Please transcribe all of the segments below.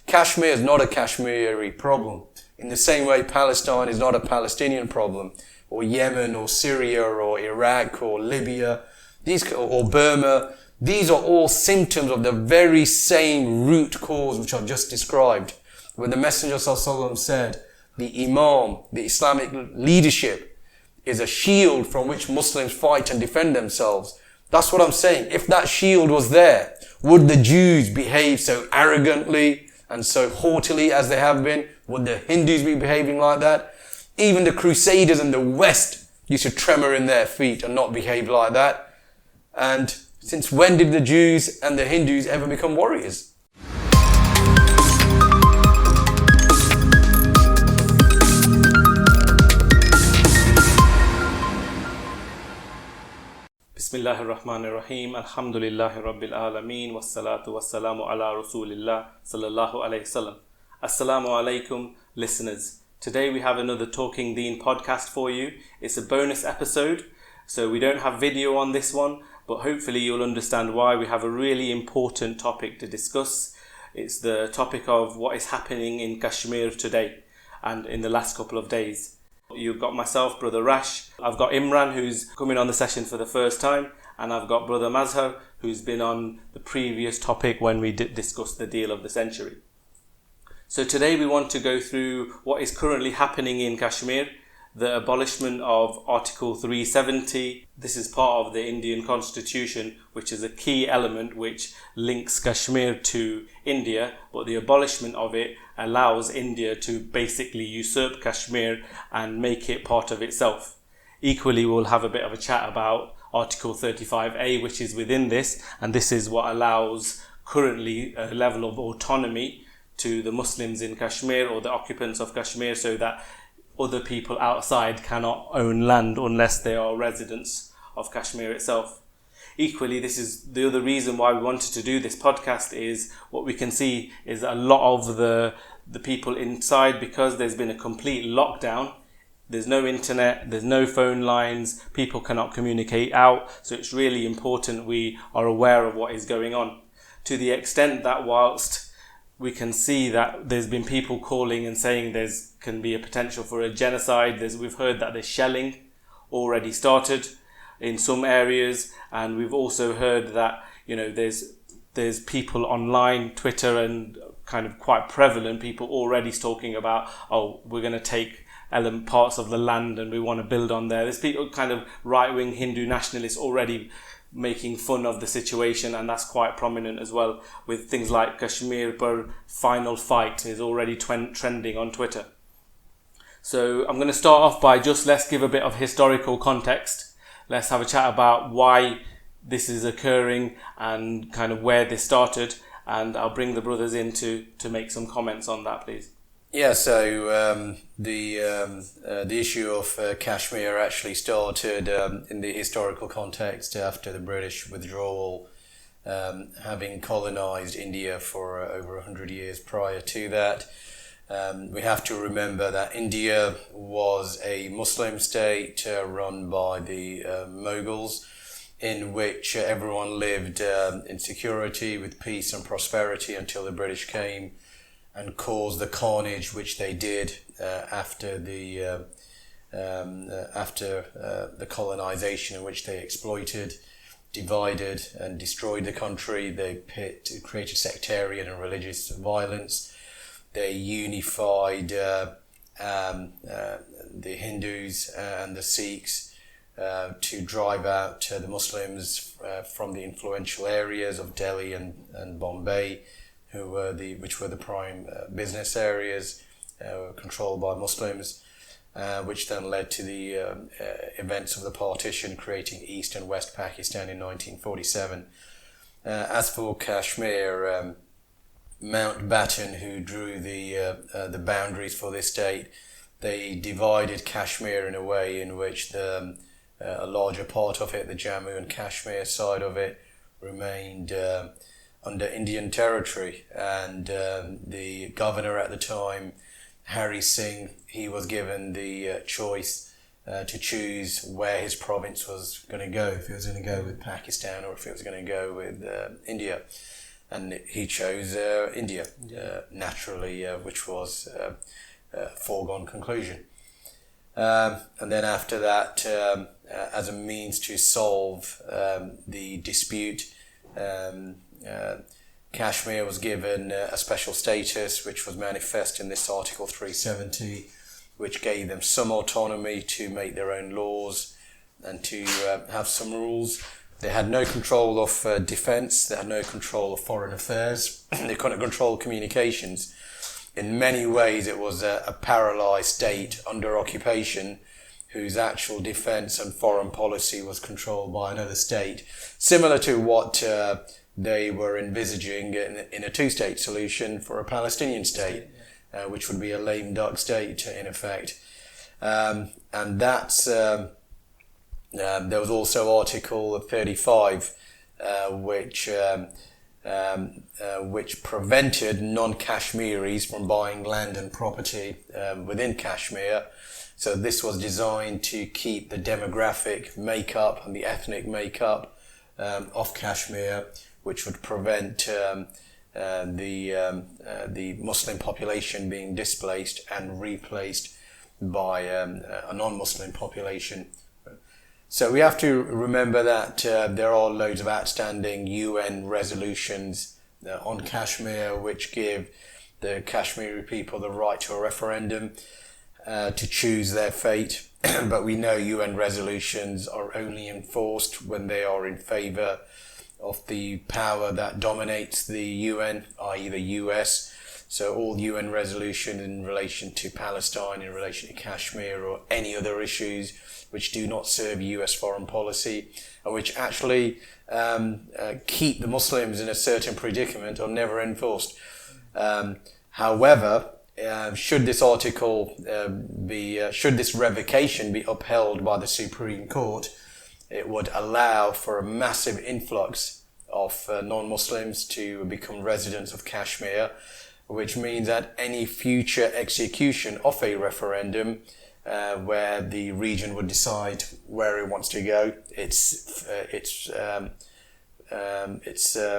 Kashmir is not a Kashmiri problem. In the same way, Palestine is not a Palestinian problem, or Yemen, or Syria, or Iraq, or Libya, or Burma. These are all symptoms of the very same root cause which I've just described. When the Messenger ﷺ said, the Imam, the Islamic leadership, is a shield from which Muslims fight and defend themselves. That's what I'm saying. If that shield was there, would the Jews behave so arrogantly and so haughtily as they have been? Would the Hindus be behaving like that? Even the Crusaders in the West used to tremor in their feet and not behave like that. And since when did the Jews and the Hindus ever become warriors? Bismillahir Rahmanir Rahim. Alhamdulillahi Rabbil Alameen. Wassalatu wassalamu ala Rasulillah sallallahu alayhi wasallam. Assalamu alaikum, listeners. Today we have another Talking Deen podcast for you. It's a bonus episode, so we don't have video on this one, but hopefully you'll understand why we have a really important topic to discuss. It's the topic of what is happening in Kashmir today and in the last couple of days. You've got myself, Brother Rash. I've got Imran, who's coming on the session for the first time. And I've got Brother Mazhar, who's been on the previous topic when we discussed the deal of the century. So today we want to go through what is currently happening in Kashmir, the abolishment of Article 370. This is part of the Indian Constitution, which is a key element which links Kashmir to India, but the abolishment of it allows India to basically usurp Kashmir and make it part of itself. Equally, we'll have a bit of a chat about Article 35A, which is within this, and this is what allows currently a level of autonomy to the Muslims in Kashmir or the occupants of Kashmir, so that other people outside cannot own land unless they are residents of Kashmir itself. Equally, this is the other reason why we wanted to do this podcast. Is what we can see is a lot of the people inside, because there's been a complete lockdown. There's no internet, there's no phone lines, people cannot communicate out, so it's really important we are aware of what is going on. To the extent that whilst we can see that there's been people calling and saying can be a potential for a genocide. We've heard that there's shelling already started in some areas, and we've also heard that there's people online, Twitter, and kind of quite prevalent people already talking about, we're going to take parts of the land and we want to build on there. There's people, kind of right-wing Hindu nationalists, already making fun of the situation, and that's quite prominent as well, with things like Kashmir per final fight is already trending on Twitter. So I'm going to start off by let's give a bit of historical context. Let's have a chat about why this is occurring and kind of where this started, and I'll bring the brothers in to make some comments on that, please. Yeah, so the issue of Kashmir actually started in the historical context after the British withdrawal, having colonised India for over 100 years prior to that. We have to remember that India was a Muslim state run by the Mughals, in which everyone lived in security with peace and prosperity until the British came and caused the carnage which they did after the colonisation, in which they exploited, divided and destroyed the country. They created sectarian and religious violence. They unified the Hindus and the Sikhs to drive out the Muslims from the influential areas of Delhi and Bombay, which were the prime business areas controlled by Muslims, which then led to the events of the partition, creating East and West Pakistan in 1947. As for Kashmir, Mountbatten, who drew the boundaries for this state, they divided Kashmir in a way in which a larger part of it, the Jammu and Kashmir side of it, remained under Indian territory, and the governor at the time, Hari Singh, he was given the choice to choose where his province was going to go, if it was going to go with Pakistan or if it was going to go with India. and he chose India, naturally, which was a foregone conclusion. And then after that, as a means to solve the dispute, Kashmir was given a special status, which was manifest in this Article 370, which gave them some autonomy to make their own laws and to have some rules. They had no control of defence, they had no control of foreign affairs, they couldn't control communications. In many ways, it was a paralysed state under occupation whose actual defence and foreign policy was controlled by another state, similar to what they were envisaging in a two-state solution for a Palestinian state, which would be a lame duck state in effect. And that's there was also Article 35, which prevented non-Kashmiris from buying land and property within Kashmir. So this was designed to keep the demographic makeup and the ethnic makeup of Kashmir, which would prevent the Muslim population being displaced and replaced by a non-Muslim population. So we have to remember that there are loads of outstanding UN resolutions on Kashmir which give the Kashmiri people the right to a referendum to choose their fate. But we know UN resolutions are only enforced when they are in favour of the power that dominates the UN, i.e. the US. So all UN resolutions in relation to Palestine, in relation to Kashmir or any other issues which do not serve US foreign policy and which actually keep the Muslims in a certain predicament are never enforced. However, should this revocation be upheld by the Supreme Court, it would allow for a massive influx of non-Muslims to become residents of Kashmir, which means that any future execution of a referendum where the region would decide where it wants to go, its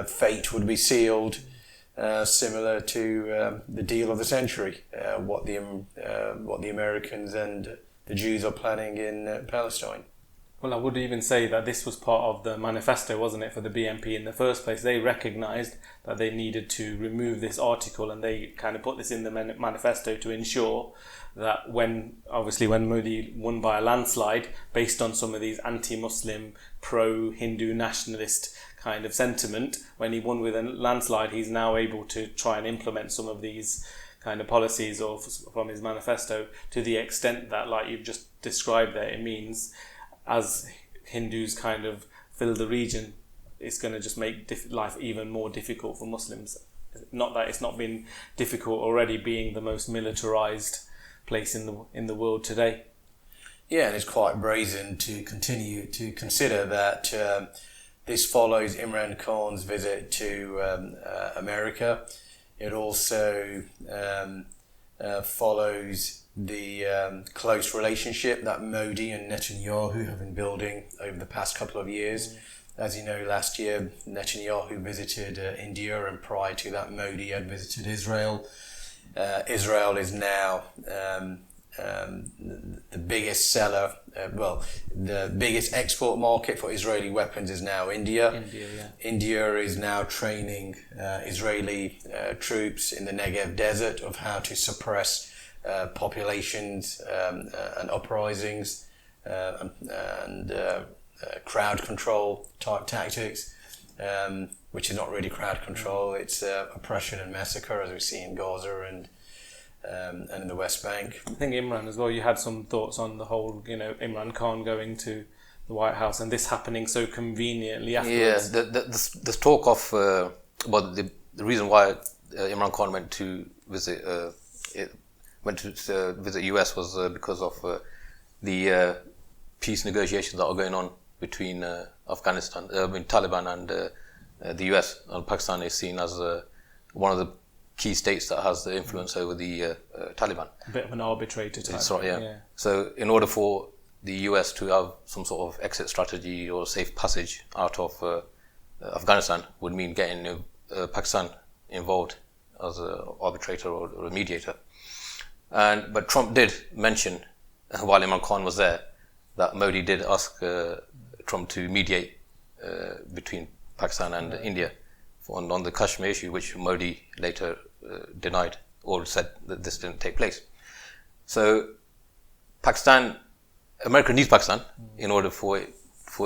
fate would be sealed, similar to the deal of the century, what the Americans and the Jews are planning in Palestine. Well, I would even say that this was part of the manifesto, wasn't it, for the BNP in the first place. They recognised that they needed to remove this article, and they kind of put this in the manifesto to ensure that when Modi won by a landslide, based on some of these anti-Muslim, pro-Hindu nationalist kind of sentiment, when he won with a landslide, he's now able to try and implement some of these kind of policies from his manifesto to the extent that, like you've just described there, it means as Hindus kind of fill the region, it's going to just make life even more difficult for Muslims. Not that it's not been difficult already, being the most militarized place in the world today. Yeah, and it's quite brazen to continue to consider that this follows Imran Khan's visit to America. It also follows the close relationship that Modi and Netanyahu have been building over the past couple of years. As you know, last year Netanyahu visited India, and prior to that Modi had visited Israel. Israel is now the biggest seller, the biggest export market for Israeli weapons is now India. India is now training Israeli troops in the Negev desert of how to suppress populations and uprisings and crowd control type tactics, which is not really crowd control, it's oppression and massacre, as we see in Gaza and in the West Bank. I think Imran as well, you had some thoughts on the whole, Imran Khan going to the White House and this happening so conveniently afterwards. Yeah, this talk of about the reason why Imran Khan went to visit US was because of the peace negotiations that are going on between Taliban and the US. And Pakistan is seen as one of the key states that has the influence over the Taliban. A bit of an arbitrator type. That's right, yeah. So in order for the US to have some sort of exit strategy or safe passage out of Afghanistan would mean getting Pakistan involved as an arbitrator or a mediator. But Trump did mention, while Imran Khan was there, that Modi did ask Trump to mediate between Pakistan and India on the Kashmir issue, which Modi later denied or said that this didn't take place. So America needs Pakistan in order for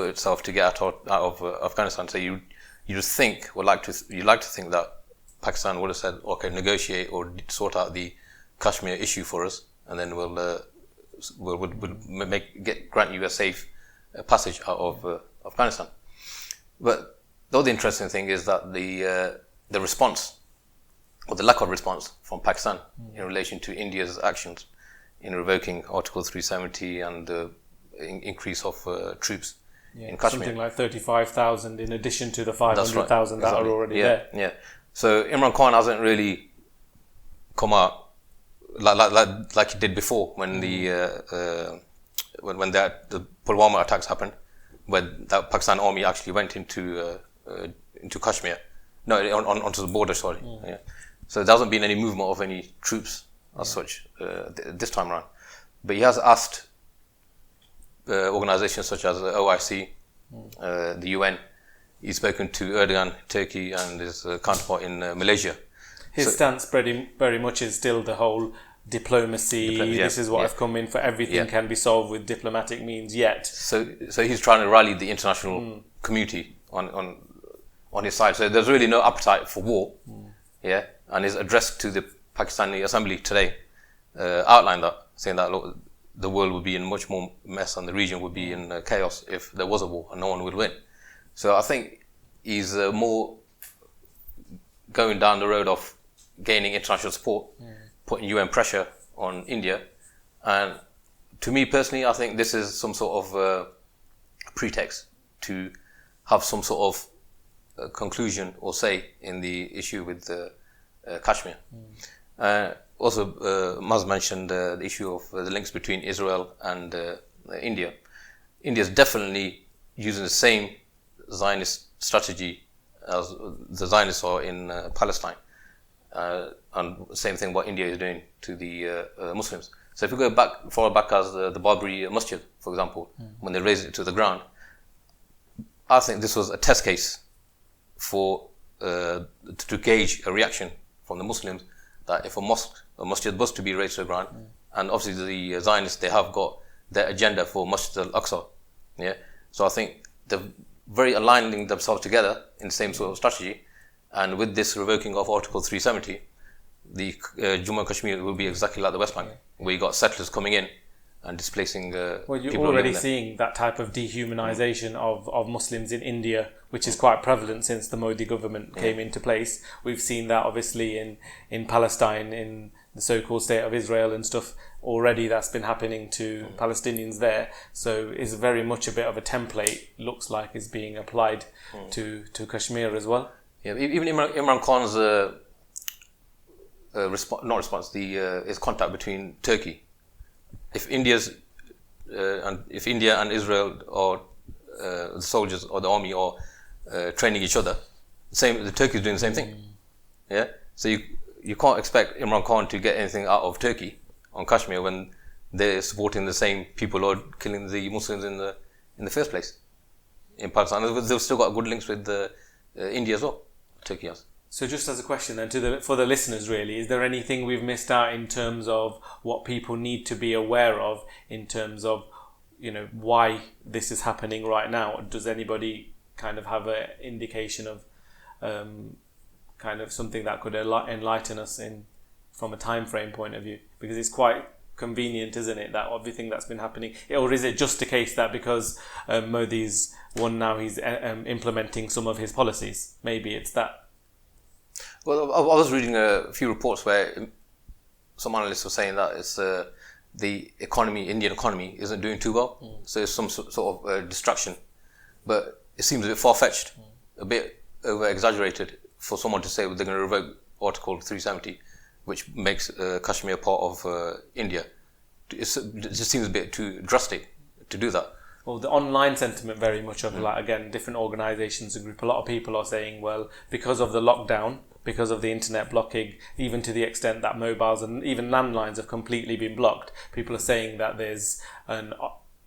itself to get out of Afghanistan. So you just think, or you like to think that Pakistan would have said, okay, negotiate or sort out the Kashmir issue for us, and then we'll grant you a safe passage out of Afghanistan. But the other interesting thing is that the response, or the lack of response from Pakistan in relation to India's actions in revoking Article 370 and the increase of troops in Kashmir. Something like 35,000 in addition to the 500,000 that are already there. Yeah. So Imran Khan hasn't really come out like he did before when the Pulwama attacks happened, when that Pakistan army actually went into Kashmir, onto the border. Yeah. So there hasn't been any movement of any troops as such this time around. But he has asked organizations such as the OIC, the UN. He's spoken to Erdogan, Turkey, and his counterpart in Malaysia. His stance very much is still the whole diplomacy. This is what I've come in for. Everything can be solved with diplomatic means. Yet, so he's trying to rally the international community on his side. So there's really no appetite for war. And his address to the Pakistani Assembly today outlined that, saying that the world would be in much more mess and the region would be in chaos if there was a war and no one would win. So I think he's more going down the road of gaining international support, putting UN pressure on India. And to me personally, I think this is some sort of pretext to have some sort of conclusion or say in the issue with Kashmir. Also, Maz mentioned the issue of the links between Israel and India. India is definitely using the same Zionist strategy as the Zionists are in Palestine. And same thing what India is doing to the Muslims. So if we go far back as the Barbary Masjid, for example, when they raised it to the ground, I think this was a test case for to gauge a reaction from the Muslims, that if a masjid was to be raised to the ground, and obviously the Zionists, they have got their agenda for Masjid al-Aqsa. So I think they're very aligning themselves together in the same sort of strategy. And with this revoking of Article 370, the Jammu and Kashmir will be exactly like the West Bank, where you got settlers coming in and displacing well, you're people already seeing that type of dehumanization of Muslims in India, which is quite prevalent since the Modi government came into place. We've seen that obviously in Palestine, in the so-called state of Israel and stuff. Already that's been happening to Palestinians there. So it's very much a bit of a template, looks like, is being applied to Kashmir as well. Yeah, even Imran Khan's his contact between Turkey. If India and Israel or the soldiers or the army are training each other, the Turkey is doing the same thing. So you can't expect Imran Khan to get anything out of Turkey on Kashmir when they're supporting the same people who are killing the Muslims in the first place in Pakistan. They've still got good links with India as well. Turkey has. So just as a question then for the listeners, really, is there anything we've missed out in terms of what people need to be aware of in terms of, why this is happening right now? Does anybody kind of have an indication of kind of something that could enlighten us from a time frame point of view? Because it's quite convenient, isn't it, that everything that's been happening, or is it just a case that because Modi's won now, he's implementing some of his policies? Maybe it's that. Well, I was reading a few reports where some analysts were saying that it's the Indian economy isn't doing too well, so it's some sort of distraction. But it seems a bit far-fetched, a bit over-exaggerated for someone to say they're going to revoke Article 370, which makes Kashmir part of India. It just seems a bit too drastic to do that. well, the online sentiment very much of like, again, different organisations and group, a lot of people are saying, well, because of the lockdown, because of the internet blocking, even to the extent that mobiles and even landlines have completely been blocked, people are saying that there's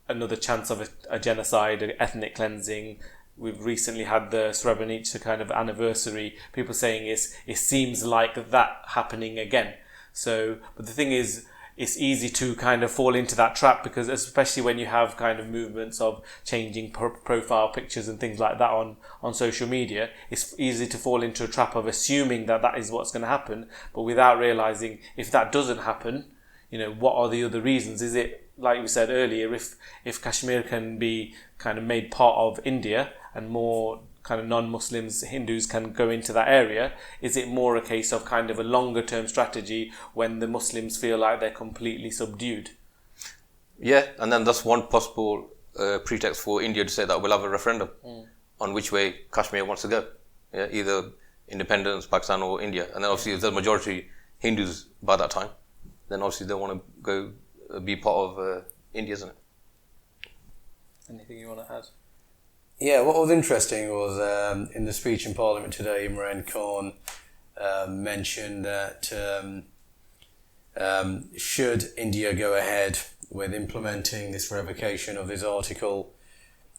another chance of a genocide, an ethnic cleansing. We've recently had the Srebrenica kind of anniversary. People saying it seems like that happening again. So, but the thing is, it's easy to kind of fall into that trap, because especially when you have kind of movements of changing profile pictures and things like that on social media, it's easy to fall into a trap of assuming that that is what's going to happen, but without realizing if that doesn't happen, what are the other reasons? Is it, like we said earlier, if Kashmir can be kind of made part of India and more kind of non-Muslims, Hindus can go into that area, is it more a case of kind of a longer term strategy when the Muslims feel like they're completely subdued? Yeah, and then that's one possible pretext for India to say that we'll have a referendum on which way Kashmir wants to go. Yeah, either independence, Pakistan or India. And then obviously if there's majority Hindus by that time, then obviously they want to go be part of India, isn't it? Anything you want to add? Yeah, what was interesting was in the speech in Parliament today, Imran Khan mentioned that should India go ahead with implementing this revocation of this article,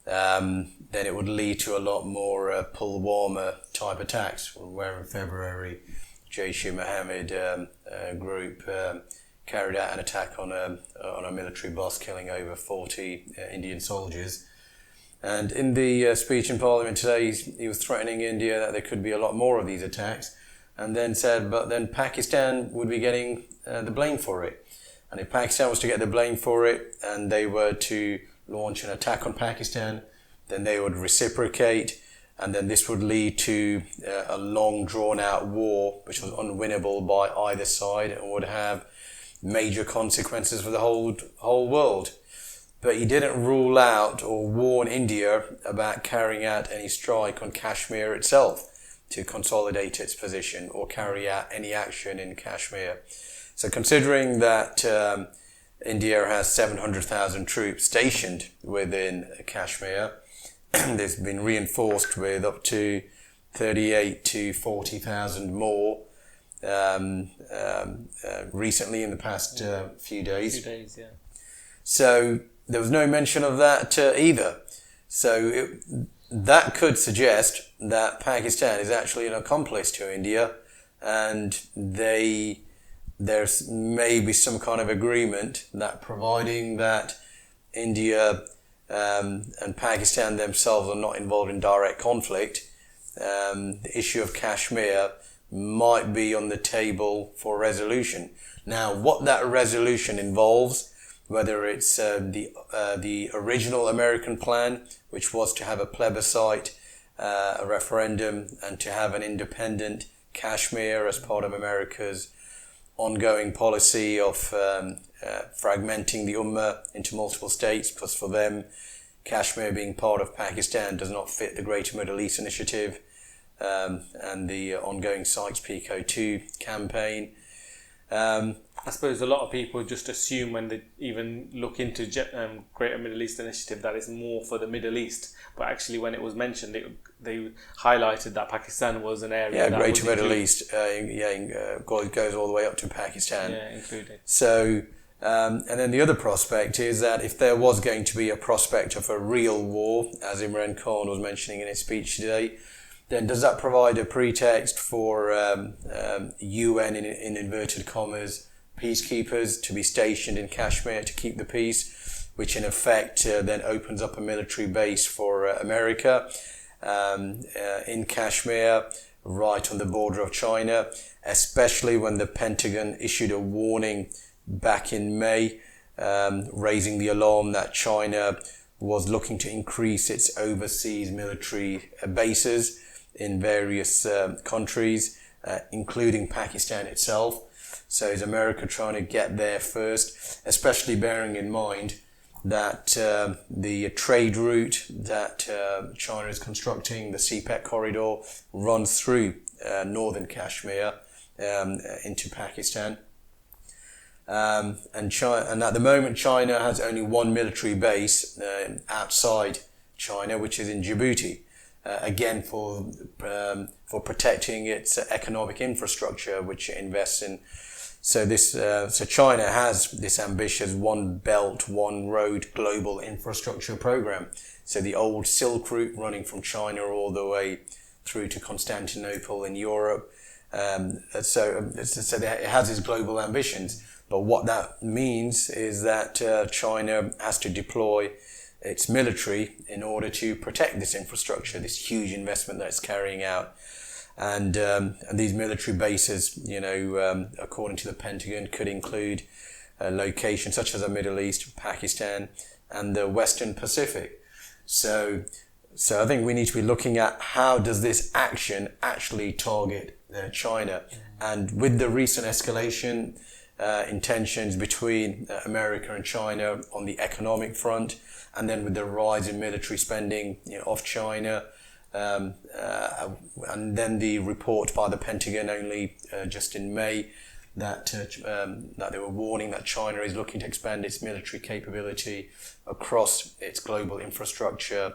then it would lead to a lot more Pulwama type attacks, where in February Jaish-e-Mohammed group carried out an attack on a military bus, killing over 40 Indian soldiers. And in the speech in Parliament today, he was threatening India that there could be a lot more of these attacks, and then said, but then Pakistan would be getting the blame for it. And if Pakistan was to get the blame for it, and they were to launch an attack on Pakistan, then they would reciprocate, and then this would lead to a long drawn-out war, which was unwinnable by either side, and would have major consequences for the whole world. But he didn't rule out or warn India about carrying out any strike on Kashmir itself to consolidate its position or carry out any action in Kashmir. So considering that India has 700,000 troops stationed within Kashmir, there's been reinforced with up to 38 to 40,000 more recently in the past few days. So there was no mention of that either. So that could suggest that Pakistan is actually an accomplice to India, and there's maybe some kind of agreement that providing that India and Pakistan themselves are not involved in direct conflict, the issue of Kashmir might be on the table for resolution. Now, what that resolution involves, whether it's the original American plan, which was to have a plebiscite, a referendum, and to have an independent Kashmir as part of America's ongoing policy of fragmenting the Ummah into multiple states, plus for them, Kashmir being part of Pakistan does not fit the Greater Middle East Initiative and the ongoing Sykes-Picot 2 campaign. I suppose a lot of people just assume when they even look into Greater Middle East Initiative that it's more for the Middle East, but actually when it was mentioned, they highlighted that Pakistan was an area. Yeah, Greater Middle East goes all the way up to Pakistan. Yeah, included. So, and then the other prospect is that if there was going to be a prospect of a real war, as Imran Khan was mentioning in his speech today, then does that provide a pretext for UN, in inverted commas, peacekeepers to be stationed in Kashmir to keep the peace, which in effect then opens up a military base for America in Kashmir, right on the border of China, especially when the Pentagon issued a warning back in May, raising the alarm that China was looking to increase its overseas military bases in various countries, including Pakistan itself. So is America trying to get there first, especially bearing in mind that the trade route that China is constructing, the CPEC corridor, runs through northern Kashmir into Pakistan. And China, and at the moment, China has only one military base outside China, which is in Djibouti. Again, for protecting its economic infrastructure, which it invests in. So China has this ambitious one belt, one road global infrastructure program. So the old Silk Route running from China all the way through to Constantinople in Europe. So it has its global ambitions. But what that means is that China has to deploy its military in order to protect this infrastructure, this huge investment that it's carrying out. And these military bases, according to the Pentagon, could include locations such as the Middle East, Pakistan, and the Western Pacific. So I think we need to be looking at how does this action actually target China. And with the recent escalation in tensions between America and China on the economic front, and then with the rise in military spending of China, and then the report by the Pentagon only just in May that they were warning that China is looking to expand its military capability across its global infrastructure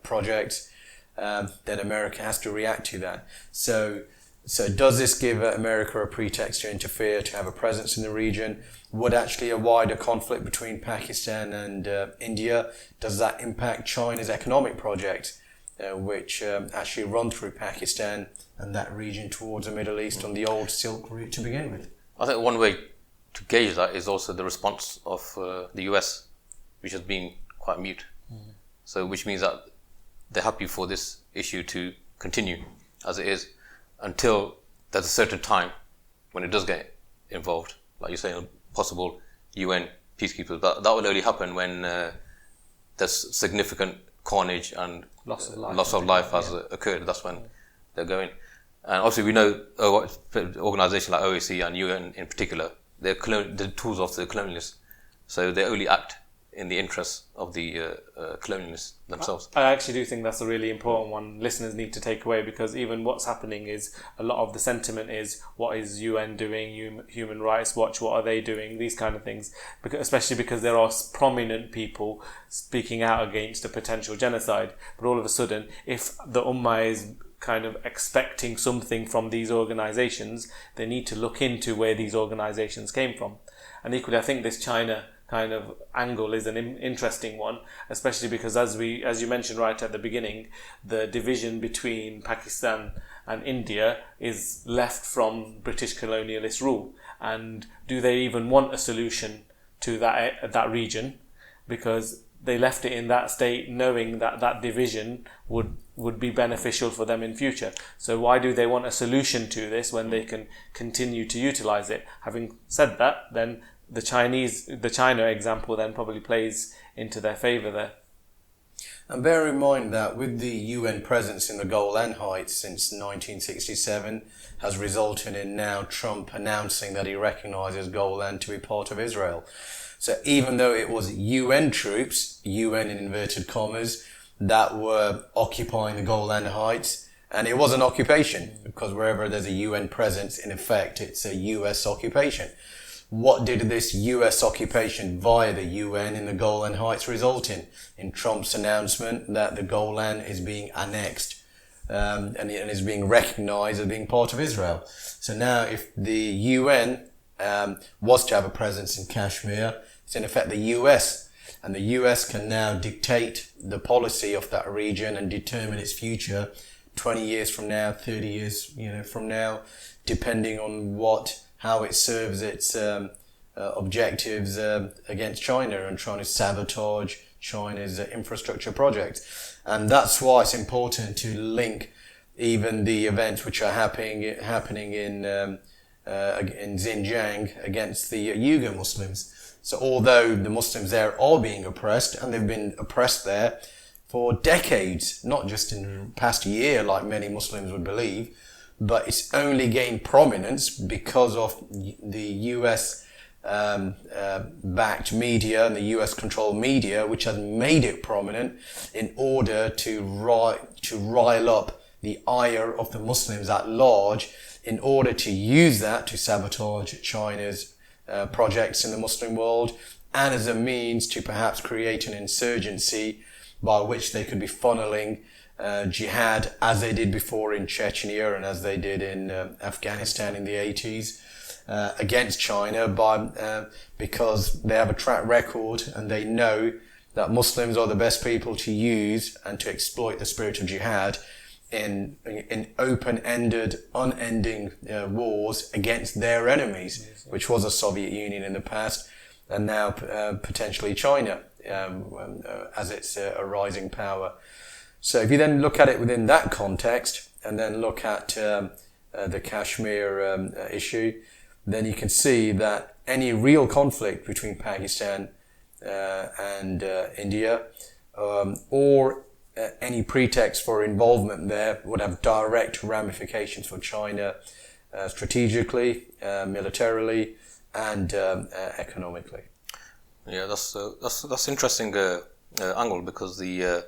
projects, then America has to react to that. So does this give America a pretext to interfere, to have a presence in the region? Would actually a wider conflict between Pakistan and India, does that impact China's economic projects, which actually run through Pakistan and that region towards the Middle East on the old Silk Route to begin with? I think one way to gauge that is also the response of the US, which has been quite mute. So which means that they're happy for this issue to continue as it is until there's a certain time when it does get involved, like you're saying, possible UN peacekeepers. But that will only happen when there's significant carnage and loss of life has occurred. That's when they're going. And obviously we know organisations like OSCE and UN in particular, they're the tools of the colonialists. So they only act in the interests of the colonialists themselves. I actually do think that's a really important one listeners need to take away, because even what's happening is a lot of the sentiment is, what is UN doing, Human Rights Watch, what are they doing, these kind of things, especially because there are prominent people speaking out against a potential genocide. But all of a sudden, if the Ummah is kind of expecting something from these organisations, they need to look into where these organisations came from. And equally, I think this China kind of angle is an interesting one, especially because as you mentioned right at the beginning, the division between Pakistan and India is left from British colonialist rule. And do they even want a solution to that region? Because they left it in that state knowing that that division would be beneficial for them in future. So why do they want a solution to this when they can continue to utilize it? Having said that, then the China example then probably plays into their favour there. And bear in mind that with the UN presence in the Golan Heights since 1967 has resulted in now Trump announcing that he recognises Golan to be part of Israel. So even though it was UN troops, UN in inverted commas, that were occupying the Golan Heights, and it was an occupation, because wherever there's a UN presence, in effect, it's a US occupation. What did this US occupation via the UN in the Golan Heights result in? In Trump's announcement that the Golan is being annexed and is being recognized as being part of Israel. So now if the UN was to have a presence in Kashmir, it's in effect the US. And the US can now dictate the policy of that region and determine its future 20 years from now, 30 years from now, depending on how it serves its objectives against China and trying to sabotage China's infrastructure projects. And that's why it's important to link even the events which are happening in Xinjiang against the Uyghur Muslims. So although the Muslims there are being oppressed, and they've been oppressed there for decades, not just in the past year like many Muslims would believe, but it's only gained prominence because of the US backed media and the US controlled media, which has made it prominent in order to rile up the ire of the Muslims at large in order to use that to sabotage China's projects in the Muslim world, and as a means to perhaps create an insurgency by which they could be funneling jihad, as they did before in Chechnya and as they did in Afghanistan in the 80s, against China because they have a track record and they know that Muslims are the best people to use and to exploit the spirit of jihad in open-ended, unending wars against their enemies, which was the Soviet Union in the past, and now potentially China as its a rising power. So if you then look at it within that context, and then look at the Kashmir issue, then you can see that any real conflict between Pakistan and India, or any pretext for involvement there, would have direct ramifications for China strategically, militarily, and economically. Yeah, that's interesting angle, because the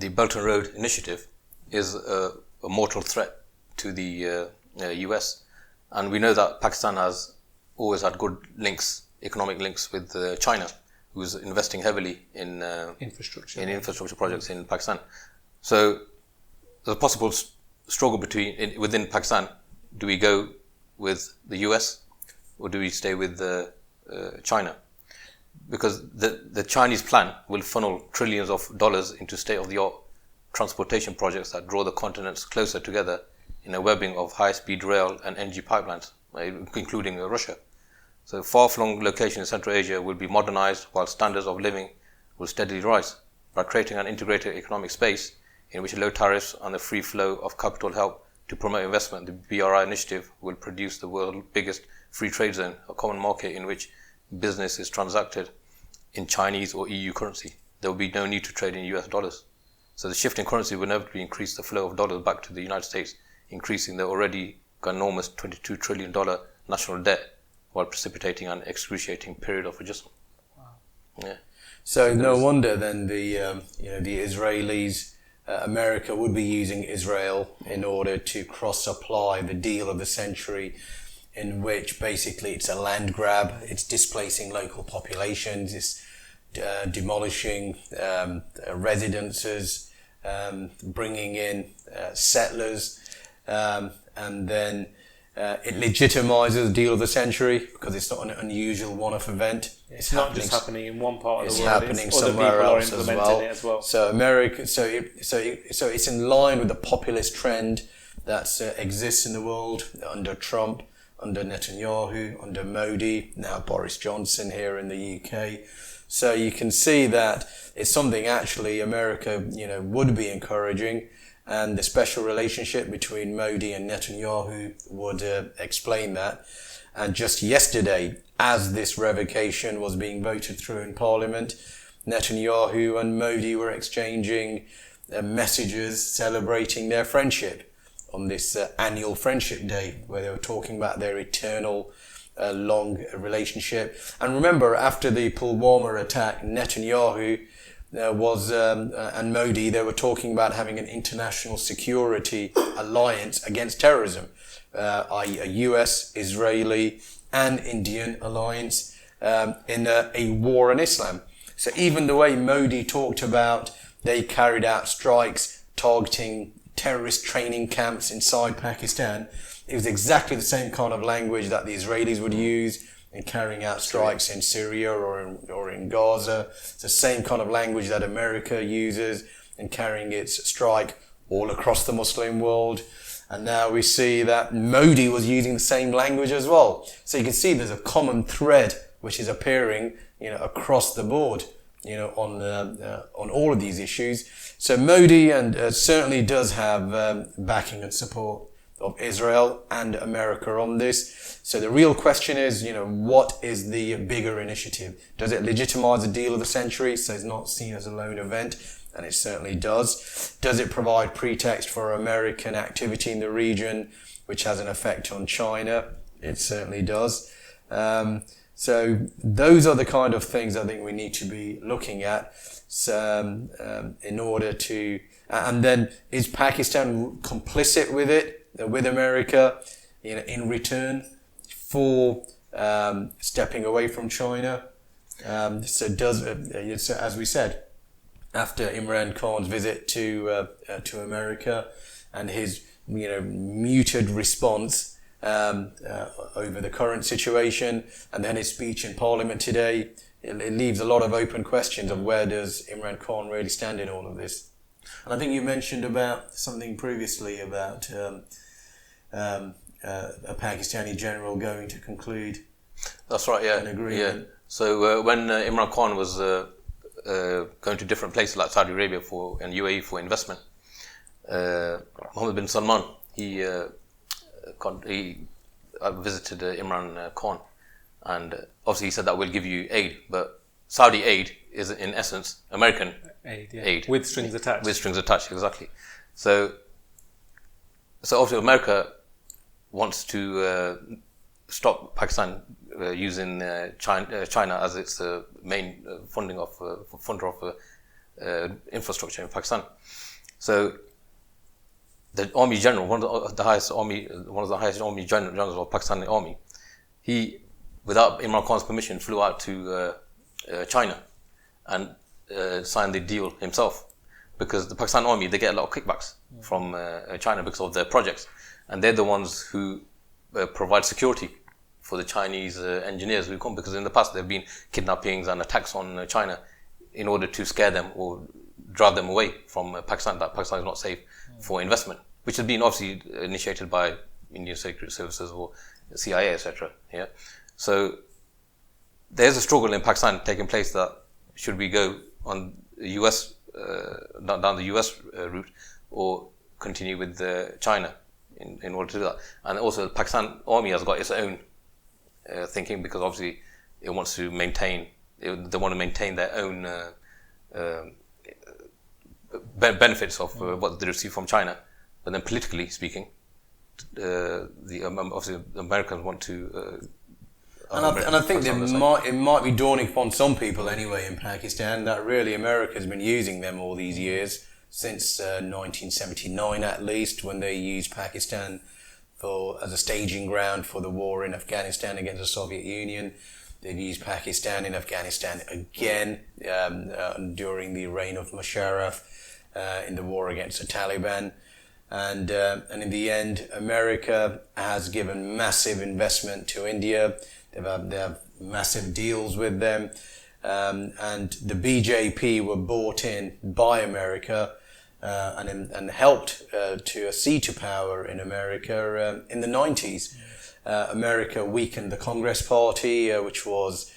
Belt and Road Initiative is a mortal threat to the US, and we know that Pakistan has always had good links, economic links with China, who's investing heavily in infrastructure projects in Pakistan. So there's a possible struggle within Pakistan. Do we go with the US or do we stay with China? Because the Chinese plan will funnel trillions of dollars into state-of-the-art transportation projects that draw the continents closer together in a webbing of high-speed rail and energy pipelines, including Russia. So far-flung locations in Central Asia will be modernized while standards of living will steadily rise. By creating an integrated economic space in which low tariffs and the free flow of capital help to promote investment, the BRI initiative will produce the world's biggest free trade zone, a common market in which business is transacted in Chinese or EU currency. There will be no need to trade in US dollars. So the shift in currency will inevitably increase the flow of dollars back to the United States, increasing the already enormous $22 trillion national debt, while precipitating an excruciating period of adjustment. Wow. Yeah. So no wonder then the Israelis, America would be using Israel in order to cross-supply the deal of the century, in which basically it's a land grab, it's displacing local populations, it's demolishing residences, bringing in settlers, and then it legitimizes the deal of the century because it's not an unusual one-off event. It's not just happening in one part of the world. It's happening somewhere else as well. So America, so it's in line with the populist trend that exists in the world under Trump, under Netanyahu, under Modi, now Boris Johnson here in the UK. So you can see that it's something actually America, would be encouraging, and the special relationship between Modi and Netanyahu would explain that. And just yesterday, as this revocation was being voted through in Parliament, Netanyahu and Modi were exchanging messages celebrating their friendship on this annual Friendship Day, where they were talking about their eternal long relationship. And remember, after the Pulwama attack, Netanyahu and Modi, they were talking about having an international security alliance against terrorism, i.e. a US, Israeli and Indian alliance in a war on Islam. So even the way Modi talked about they carried out strikes targeting terrorist training camps inside Pakistan, it was exactly the same kind of language that the Israelis would use in carrying out strikes in Syria or in Gaza. It's the same kind of language that America uses in carrying its strike all across the Muslim world. And now we see that Modi was using the same language as well. So you can see there's a common thread which is appearing, across the board, on all of these issues. So Modi certainly does have backing and support of Israel and America on this. So the real question is, what is the bigger initiative? Does it legitimize the deal of the century, so it's not seen as a lone event? And it certainly does. Does it provide pretext for American activity in the region, which has an effect on China? It certainly does. So those are the kind of things I think we need to be looking at. So, in order to, and then is Pakistan complicit with it? with America in return for stepping away from China. So as we said, after Imran Khan's visit to America and his muted response over the current situation, and then his speech in Parliament today, it leaves a lot of open questions of where does Imran Khan really stand in all of this. And I think you mentioned about something previously about a Pakistani general going to conclude. That's right, yeah. An agreement. Yeah. So when Imran Khan was going to different places like Saudi Arabia and UAE for investment, Mohammed bin Salman, he visited Imran Khan, and obviously he said that we'll give you aid, but Saudi aid is in essence American aid. With strings attached. With strings attached, exactly. So obviously America wants to stop Pakistan using China as its main funder of infrastructure in Pakistan. So the army general, one of the highest army generals of Pakistani army, he, without Imran Khan's permission, flew out to China and signed the deal himself, because the Pakistan army, they get a lot of kickbacks from China because of their projects, and they're the ones who provide security for the Chinese engineers who come, because in the past there have been kidnappings and attacks on China in order to scare them or drive them away from Pakistan, that Pakistan is not safe for investment, which has been obviously initiated by Indian secret services or CIA, etc. Yeah, so there's a struggle in Pakistan taking place that should we go on the US down the US route or continue with China in order to do that. And also the Pakistan army has got its own thinking, because obviously it wants to maintain their own benefits of what they receive from China. But then politically speaking, obviously the Americans want to and I think it might be dawning upon some people anyway in Pakistan that really America's been using them all these years, since 1979 at least, when they used Pakistan as a staging ground for the war in Afghanistan against the Soviet Union. They've used Pakistan in Afghanistan again during the reign of Musharraf in the war against the Taliban. And in the end, America has given massive investment to India. They have massive deals with them. And the BJP were bought in by America and helped to a seat to power in America in the 90s. America weakened the Congress Party, which was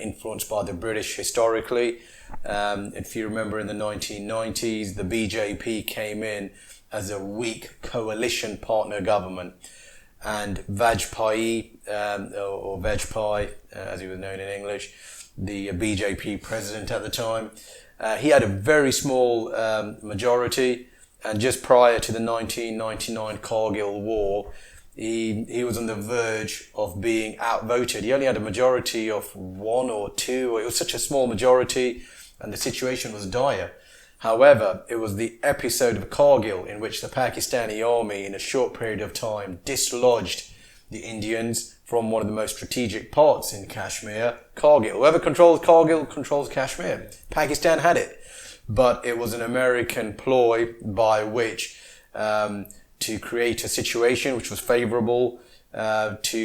influenced by the British historically. If you remember, in the 1990s, the BJP came in as a weak coalition partner government. And Vajpayee, or Vajpayee, as he was known in English, the BJP president at the time, he had a very small majority, and just prior to the 1999 Kargil war, he was on the verge of being outvoted. He only had a majority of 1 or 2, it was such a small majority, and the situation was dire. However, it was the episode of Kargil in which the Pakistani army, in a short period of time, dislodged the Indians from one of the most strategic parts in Kashmir, Kargil. Whoever controls Kargil controls Kashmir. Pakistan had it. But it was an American ploy by which to create a situation which was favourable for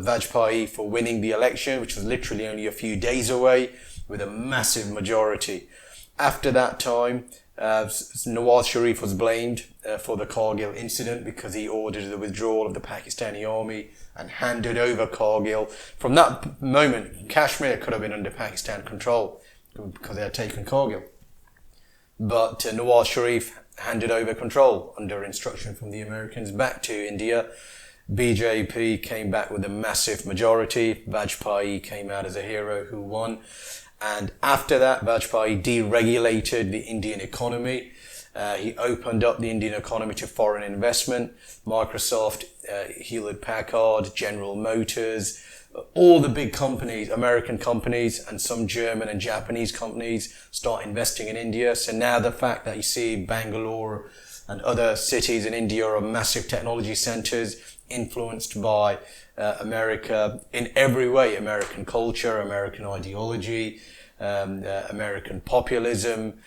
Vajpayee for winning the election, which was literally only a few days away, with a massive majority. After that time, Nawaz Sharif was blamed for the Kargil incident because he ordered the withdrawal of the Pakistani army and handed over Kargil. From that moment, Kashmir could have been under Pakistan control because they had taken Kargil. But Nawaz Sharif handed over control under instruction from the Americans back to India. BJP came back with a massive majority. Vajpayee came out as a hero who won. And after that, Vajpayee deregulated the Indian economy. He opened up the Indian economy to foreign investment. Microsoft, Hewlett-Packard, General Motors, all the big companies, American companies, and some German and Japanese companies start investing in India. So now the fact that you see Bangalore and other cities in India are massive technology centers influenced by America in every way. American culture, American ideology, American populism,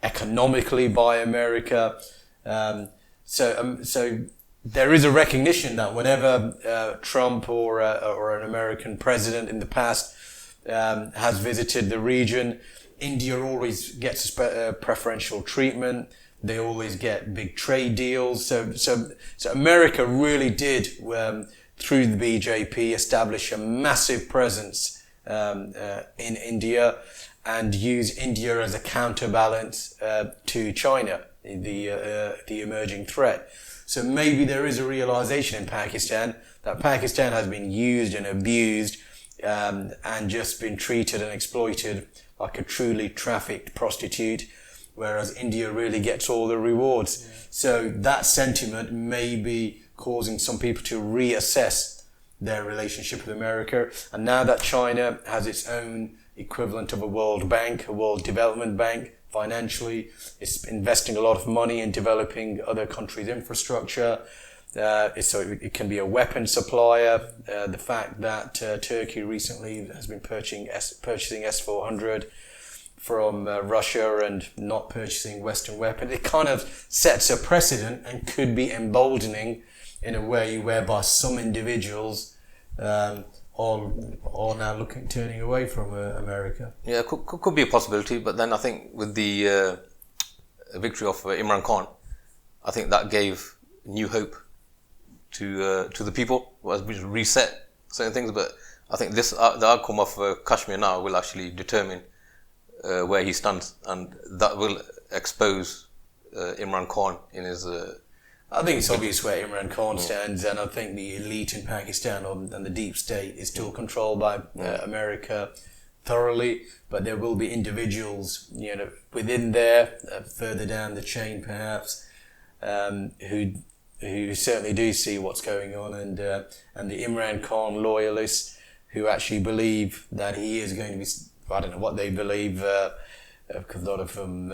economically by America. So there is a recognition that whenever Trump or an American president in the past has visited the region, India always gets preferential treatment. They always get big trade deals. So America really did, through the BJP, establish a massive presence in India and use India as a counterbalance to China, the emerging threat. So maybe there is a realization in Pakistan that Pakistan has been used and abused and just been treated and exploited like a truly trafficked prostitute, whereas India really gets all the rewards. Yeah. So that sentiment may be causing some people to reassess their relationship with America. And now that China has its own equivalent of a World Bank, a World Development Bank, financially, it's investing a lot of money in developing other countries' infrastructure. So it can be a weapon supplier. The fact that Turkey recently has been purchasing S-400 from Russia and not purchasing Western weapons, it kind of sets a precedent and could be emboldening in a way whereby some individuals are now turning away from America. Yeah, could be a possibility, but then I think with the victory of Imran Khan, I think that gave new hope to the people, was reset certain things. But I think the outcome of Kashmir now will actually determine where he stands, and that will expose Imran Khan in his. I think it's obvious where Imran Khan stands, and I think the elite in Pakistan and the deep state is still controlled by America thoroughly. But there will be individuals, within there, further down the chain, perhaps, who certainly do see what's going on, and the Imran Khan loyalists who actually believe that he is going to be. I don't know what they believe, because a lot of them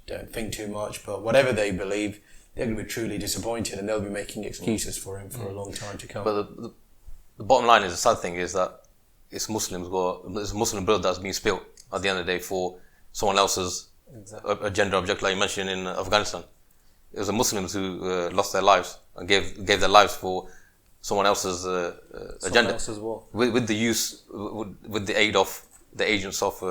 don't think too much. But whatever they believe, they're going to be truly disappointed, and they'll be making excuses for him for a long time to come. But the bottom line is, the sad thing is that it's Muslims, it's Muslim blood that's been spilled at the end of the day for someone else's agenda object, like you mentioned in Afghanistan. It was the Muslims who lost their lives and gave their lives for someone else's agenda. Someone else's war. With the use, with the aid of the agents of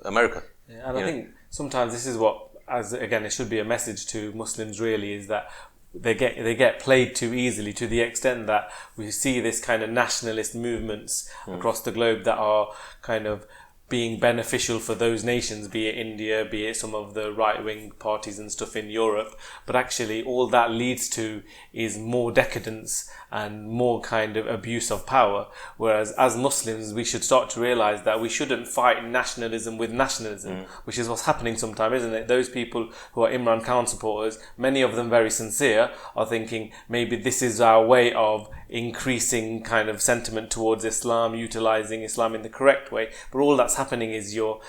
America. Yeah, and I think sometimes this is what, it should be a message to Muslims really, is that they get played too easily, to the extent that we see this kind of nationalist movements across the globe that are kind of being beneficial for those nations, be it India, be it some of the right-wing parties and stuff in Europe. But actually all that leads to is more decadence and more kind of abuse of power. Whereas as Muslims, we should start to realise that we shouldn't fight nationalism with nationalism, which is what's happening sometimes, isn't it? Those people who are Imran Khan supporters, many of them very sincere, are thinking maybe this is our way of increasing kind of sentiment towards Islam, utilising Islam in the correct way. But all that's happening is you're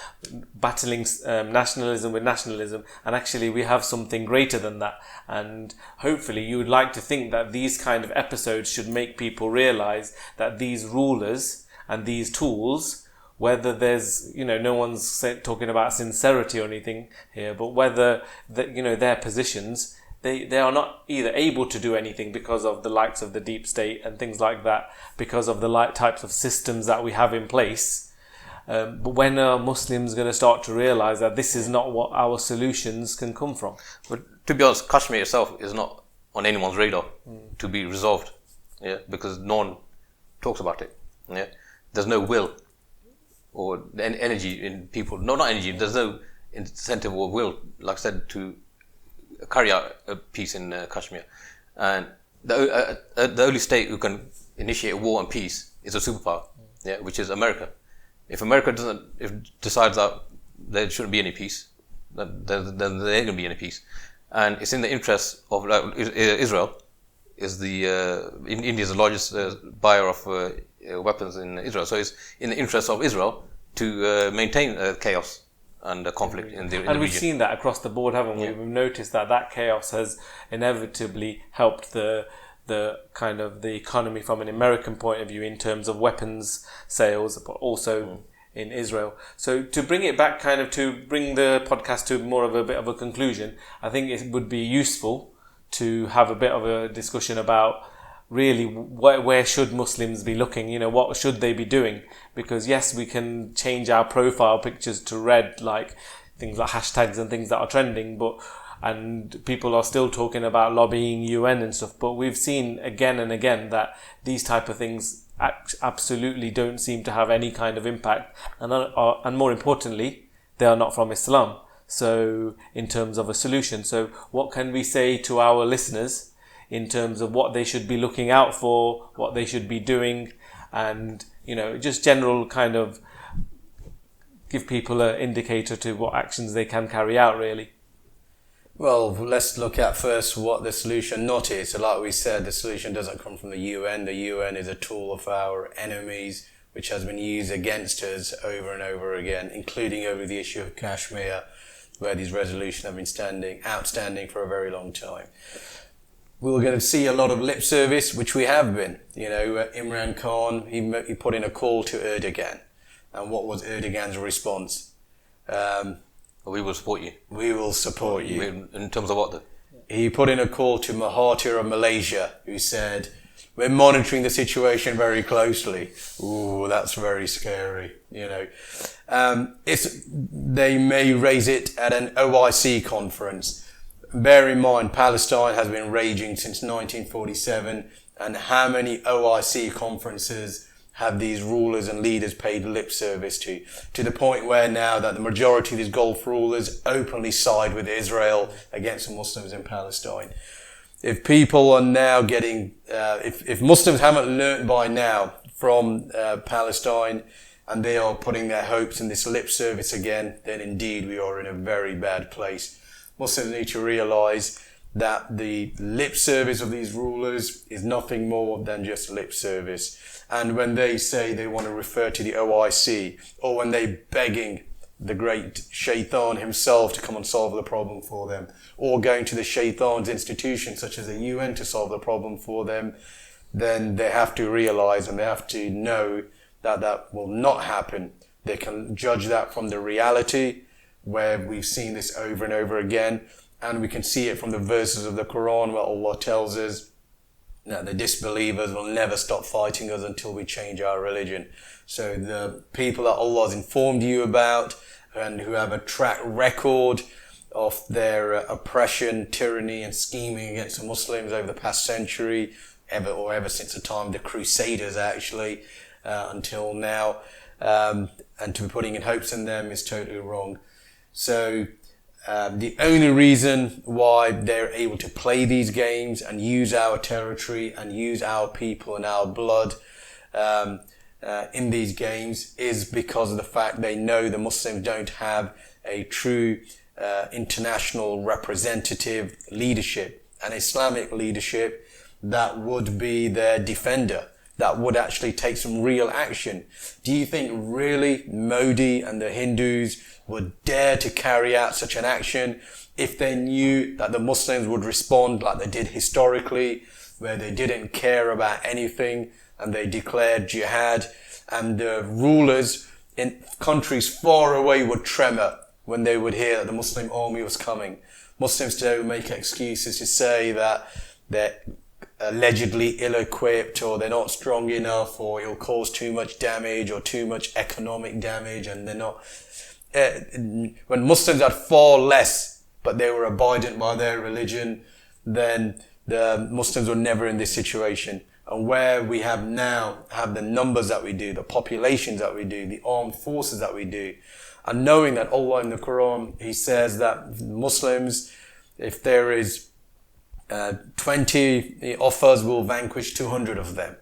battling nationalism with nationalism, and actually we have something greater than that. And hopefully you would like to think that these kind of episodes should make people realise that these rulers and these tools, whether there's, no one's talking about sincerity or anything here, but whether their positions, they are not either able to do anything because of the likes of the deep state and things like that, because of the types of systems that we have in place. But when are Muslims going to start to realise that this is not what our solutions can come from? But to be honest, Kashmir itself is not on anyone's radar to be resolved, because no one talks about it. There's no will or energy in people. No, not energy. There's no incentive or will, like I said, to carry out a peace in Kashmir. And the only state who can initiate a war and peace is a superpower, which is America. If America decides that there shouldn't be any peace, then there ain't going to be any peace. And it's in the interest of Israel. India is the largest buyer of weapons in Israel, so it's in the interest of Israel to maintain chaos and the conflict in the And we've region. seen that across the board, haven't we? Yeah. We've noticed that chaos has inevitably helped the kind of the economy from an American point of view in terms of weapons sales, but also in Israel. So to bring it back, kind of to bring the podcast to more of a bit of a conclusion, I think it would be useful to have a bit of a discussion about really where should Muslims be looking, what should they be doing? Because yes, we can change our profile pictures to red, like things like hashtags and things that are trending, and people are still talking about lobbying UN and stuff, but we've seen again and again that these type of things absolutely don't seem to have any kind of impact, and more importantly, they are not from Islam. So in terms of a solution, so what can we say to our listeners in terms of what they should be looking out for, what they should be doing, and just general kind of give people an indicator to what actions they can carry out, really? Well, let's look at first what the solution not is. So like we said, the solution doesn't come from the UN. The UN is a tool of our enemies, which has been used against us over and over again, including over the issue of Kashmir, where these resolutions have been outstanding for a very long time. We're going to see a lot of lip service, which we have been. Imran Khan, he put in a call to Erdogan. And what was Erdogan's response? We will support you. We will support you. In terms of what though? He put in a call to Mahathir of Malaysia, who said, we're monitoring the situation very closely. Ooh, that's very scary, They may raise it at an OIC conference. Bear in mind, Palestine has been raging since 1947, and how many OIC conferences have these rulers and leaders paid lip service to the point where now that the majority of these Gulf rulers openly side with Israel against the Muslims in Palestine. If people are now getting, if Muslims haven't learnt by now from Palestine, and they are putting their hopes in this lip service again, then indeed we are in a very bad place. Muslims need to realise that the lip service of these rulers is nothing more than just lip service. And when they say they want to refer to the OIC, or when they're begging the great Shaitan himself to come and solve the problem for them, or going to the Shaitan's institutions such as the UN to solve the problem for them, then they have to realise and they have to know that that will not happen. They can judge that from the reality, where we've seen this over and over again, and we can see it from the verses of the Quran where Allah tells us that the disbelievers will never stop fighting us until we change our religion. So the people that Allah has informed you about and who have a track record of their oppression, tyranny and scheming against the Muslims over the past century, ever since the time of the Crusaders actually, until now, and to be putting in hopes in them is totally wrong. So the only reason why they're able to play these games and use our territory and use our people and our blood in these games is because of the fact they know the Muslims don't have a true international representative leadership, an Islamic leadership that would be their defender, that would actually take some real action. Do you think really Modi and the Hindus would dare to carry out such an action if they knew that the Muslims would respond like they did historically, where they didn't care about anything and they declared jihad, and the rulers in countries far away would tremor when they would hear that the Muslim army was coming? Muslims today would make excuses to say that they're allegedly ill-equipped, or they're not strong enough, or it'll cause too much damage or too much economic damage, and they're not. When Muslims had far less, but they were abiding by their religion, then the Muslims were never in this situation. And where we have now, have the numbers that we do, the populations that we do, the armed forces that we do, and knowing that Allah in the Quran, He says that Muslims, if there is 20 of us, will vanquish 200 of them.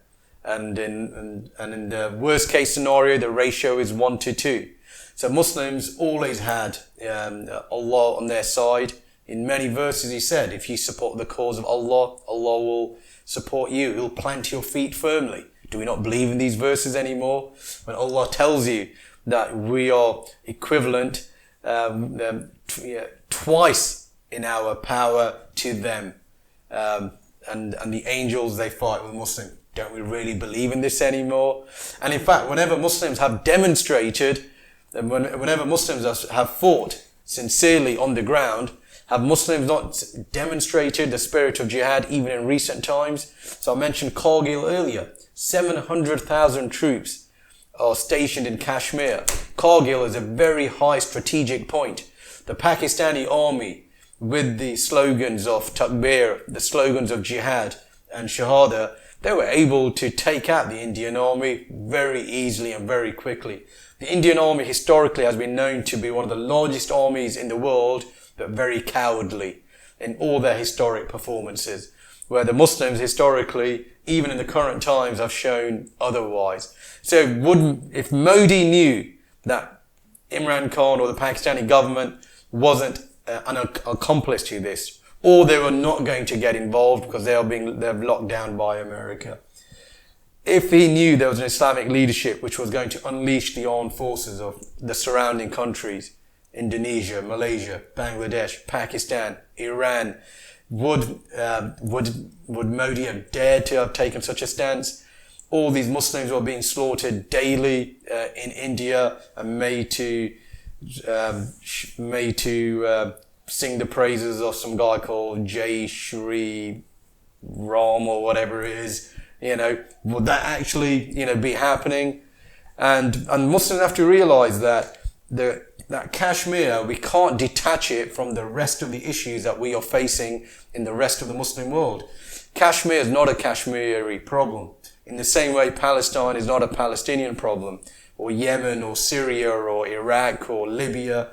And in the worst case scenario, the ratio is 1 to 2. So Muslims always had Allah on their side. In many verses He said, if you support the cause of Allah, Allah will support you. He'll plant your feet firmly. Do we not believe in these verses anymore? When Allah tells you that we are equivalent twice in our power to them. And the angels they fight with Muslims. Don't we really believe in this anymore? And in fact, whenever Muslims have demonstrated, and whenever Muslims have fought sincerely on the ground, have Muslims not demonstrated the spirit of jihad even in recent times? So I mentioned Kargil earlier. 700,000 troops are stationed in Kashmir. Kargil is a very high strategic point. The Pakistani army, with the slogans of Takbir, the slogans of jihad and Shahada, they were able to take out the Indian army very easily and very quickly. The Indian army historically has been known to be one of the largest armies in the world, but very cowardly in all their historic performances, where the Muslims historically, even in the current times, have shown otherwise. So if Modi knew that Imran Khan or the Pakistani government wasn't an accomplice to this, or they were not going to get involved because they're locked down by America. If he knew there was an Islamic leadership which was going to unleash the armed forces of the surrounding countries, Indonesia, Malaysia, Bangladesh, Pakistan, Iran, would Modi have dared to have taken such a stance? All these Muslims were being slaughtered daily in India and made to sing the praises of some guy called Jai Shri Ram or whatever it is. Would that actually, be happening? And Muslims have to realize that that Kashmir, we can't detach it from the rest of the issues that we are facing in the rest of the Muslim world. Kashmir is not a Kashmiri problem. In the same way, Palestine is not a Palestinian problem, or Yemen, or Syria, or Iraq, or Libya,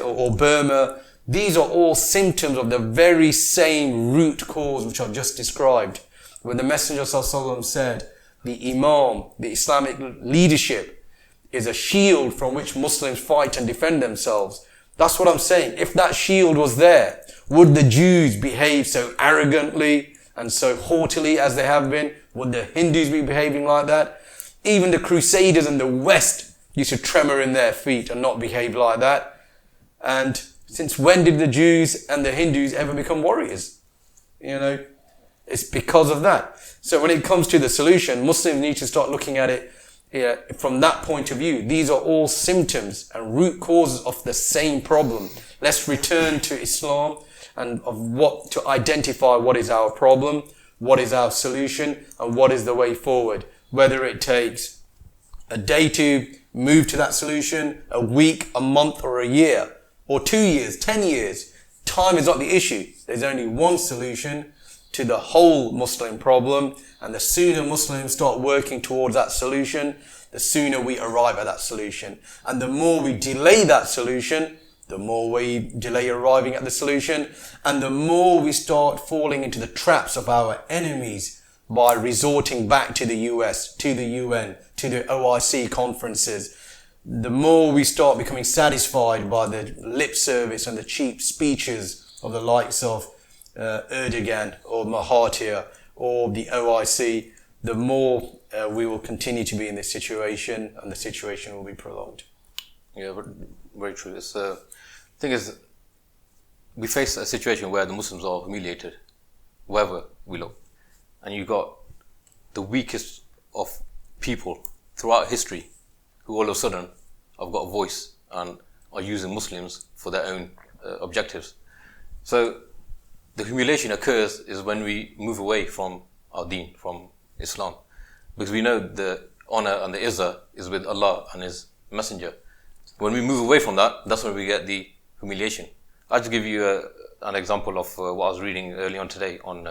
or Burma. These are all symptoms of the very same root cause which I've just described. When the Messenger ﷺ said, the Imam, the Islamic leadership, is a shield from which Muslims fight and defend themselves. That's what I'm saying. If that shield was there, would the Jews behave so arrogantly and so haughtily as they have been? Would the Hindus be behaving like that? Even the Crusaders in the West used to tremor in their feet and not behave like that. And since when did the Jews and the Hindus ever become warriors? It's because of that. So when it comes to the solution, Muslims need to start looking at it from that point of view. These are all symptoms and root causes of the same problem. Let's return to Islam and to identify what is our problem, what is our solution, and what is the way forward. Whether it takes a day to move to that solution, a week, a month, or a year, or 2 years, 10 years, time is not the issue. There's only one solution to the whole Muslim problem, and the sooner Muslims start working towards that solution, the sooner we arrive at that solution. And the more we delay that solution, the more we delay arriving at the solution, and the more we start falling into the traps of our enemies by resorting back to the US, to the UN, to the OIC conferences. The more we start becoming satisfied by the lip service and the cheap speeches of the likes of Erdogan or Mahathir or the OIC, the more we will continue to be in this situation, and the situation will be prolonged. Yeah, but very true. The thing is, we face a situation where the Muslims are humiliated, wherever we look. And you've got the weakest of people throughout history who all of a sudden have got a voice and are using Muslims for their own objectives. So the humiliation occurs is when we move away from our deen, from Islam. Because we know the honor and the izzah is with Allah and His Messenger. When we move away from that, that's when we get the humiliation. I'll just give you an example of what I was reading early on today on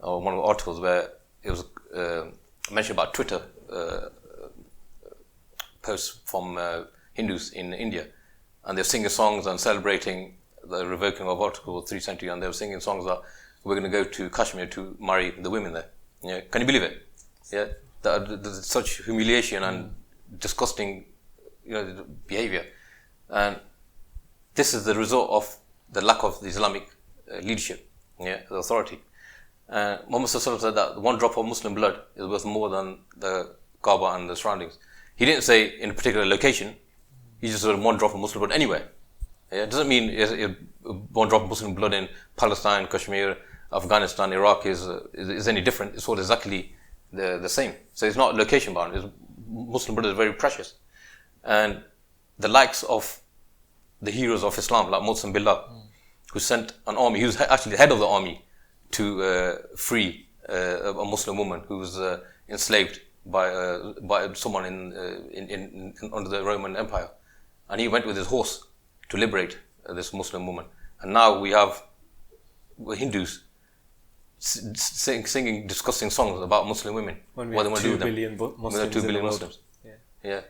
one of the articles where it was mentioned about Twitter posts from Hindus in India, and they're singing songs and celebrating the revoking of Article 370, and they were singing songs that we're going to go to Kashmir to marry the women there. Yeah, can you believe it? Yeah, there's such humiliation and disgusting, behavior, and this is the result of the lack of the Islamic leadership, the authority. Muhammad Sallallahu said that one drop of Muslim blood is worth more than the Kaaba and the surroundings. He didn't say in a particular location. He just said one drop of Muslim blood anywhere. Yeah, it doesn't mean one drop of Muslim blood in Palestine, Kashmir, Afghanistan, Iraq is any different. It's all exactly the same. So it's not location bound. Muslim blood is very precious. And the likes of the heroes of Islam, like Muslim Billah, who sent an army, he was actually the head of the army to free a Muslim woman who was enslaved by someone in under the Roman Empire, and he went with his horse to liberate this Muslim woman. And now we have Hindus singing disgusting songs about Muslim women. When we what they have want to do 2 with them. billion Muslims We have 2 in the billion world. Muslims. Yeah. Yeah.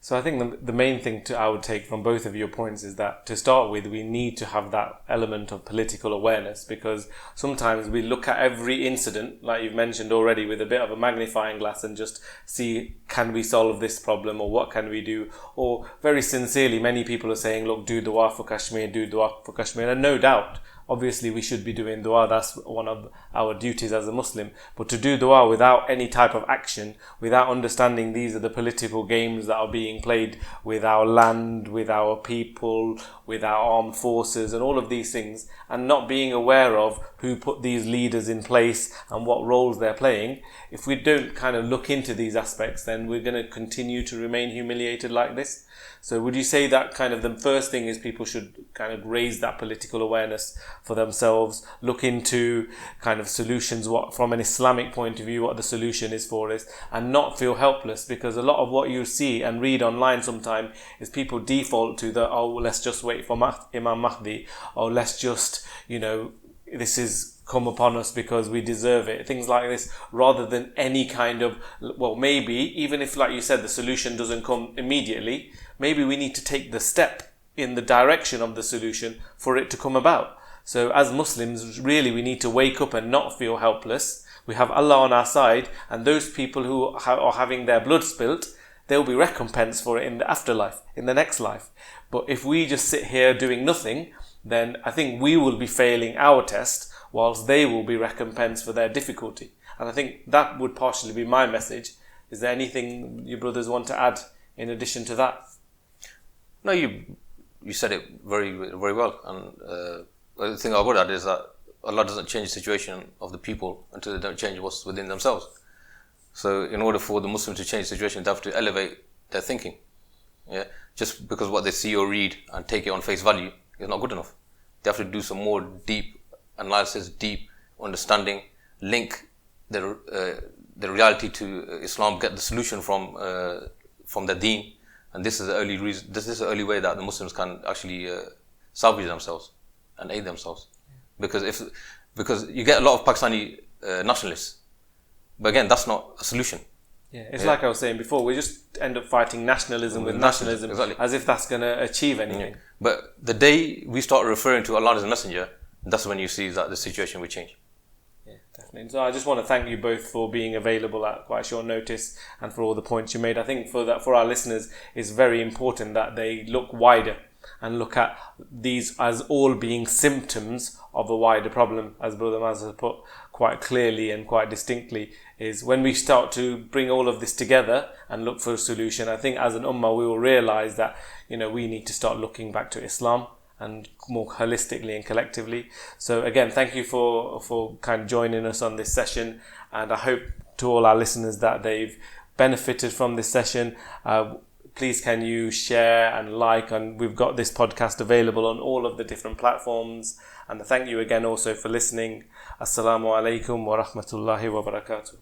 So I think the main thing I would take from both of your points is that, to start with, we need to have that element of political awareness, because sometimes we look at every incident, like you've mentioned already, with a bit of a magnifying glass and just see, can we solve this problem, or what can we do? Or very sincerely, many people are saying, look, do dua for Kashmir, do dua for Kashmir. And no doubt, obviously we should be doing dua, that's one of our duties as a Muslim. But to do dua without any type of action, without understanding these are the political games that are being played with our land, with our people, with our armed forces and all of these things, and not being aware of who put these leaders in place and what roles they're playing, if we don't kind of look into these aspects, then we're going to continue to remain humiliated like this. So would you say that kind of the first thing is people should kind of raise that political awareness for themselves, look into kind of solutions, what from an Islamic point of view, what the solution is for this, and not feel helpless? Because a lot of what you see and read online sometimes is people default to the, oh, let's just wait for Imam Mahdi, or let's just, this is come upon us because we deserve it, things like this, rather than any kind of, well, maybe even if, like you said, the solution doesn't come immediately, maybe we need to take the step in the direction of the solution for it to come about. So as Muslims, really, we need to wake up and not feel helpless. We have Allah on our side, and those people who are having their blood spilt, they'll be recompensed for it in the afterlife, in the next life. But if we just sit here doing nothing, then I think we will be failing our test, whilst they will be recompensed for their difficulty. And I think that would partially be my message. Is there anything you brothers want to add in addition to that? No, you said it very, very well. And the thing I would add is that Allah doesn't change the situation of the people until they don't change what's within themselves. So in order for the Muslims to change the situation, they have to elevate their thinking. Yeah, just because what they see or read and take it on face value is not good enough. They have to do some more deep analysis, deep understanding, link the reality to Islam, get the solution from the Deen. And this is the only reason. This is the only way that the Muslims can actually salvage themselves and aid themselves. Because you get a lot of Pakistani nationalists, but again, that's not a solution. Yeah, it's like I was saying before. We just end up fighting nationalism with nationalism, exactly, as if that's going to achieve anything. Yeah. But the day we start referring to Allah as a messenger, that's when you see that the situation will change. Yeah, definitely. So I just want to thank you both for being available at quite short notice and for all the points you made. I think for our listeners, it's very important that they look wider and look at these as all being symptoms of a wider problem, as Brother Maz has put quite clearly and quite distinctly, is when we start to bring all of this together and look for a solution, I think as an ummah we will realise that we need to start looking back to Islam and more holistically and collectively. So again, thank you for kind of joining us on this session, and I hope to all our listeners that they've benefited from this session. Please can you share and like, and we've got this podcast available on all of the different platforms. And thank you again also for listening. Assalamu alaikum wa rahmatullahi wa barakatuh.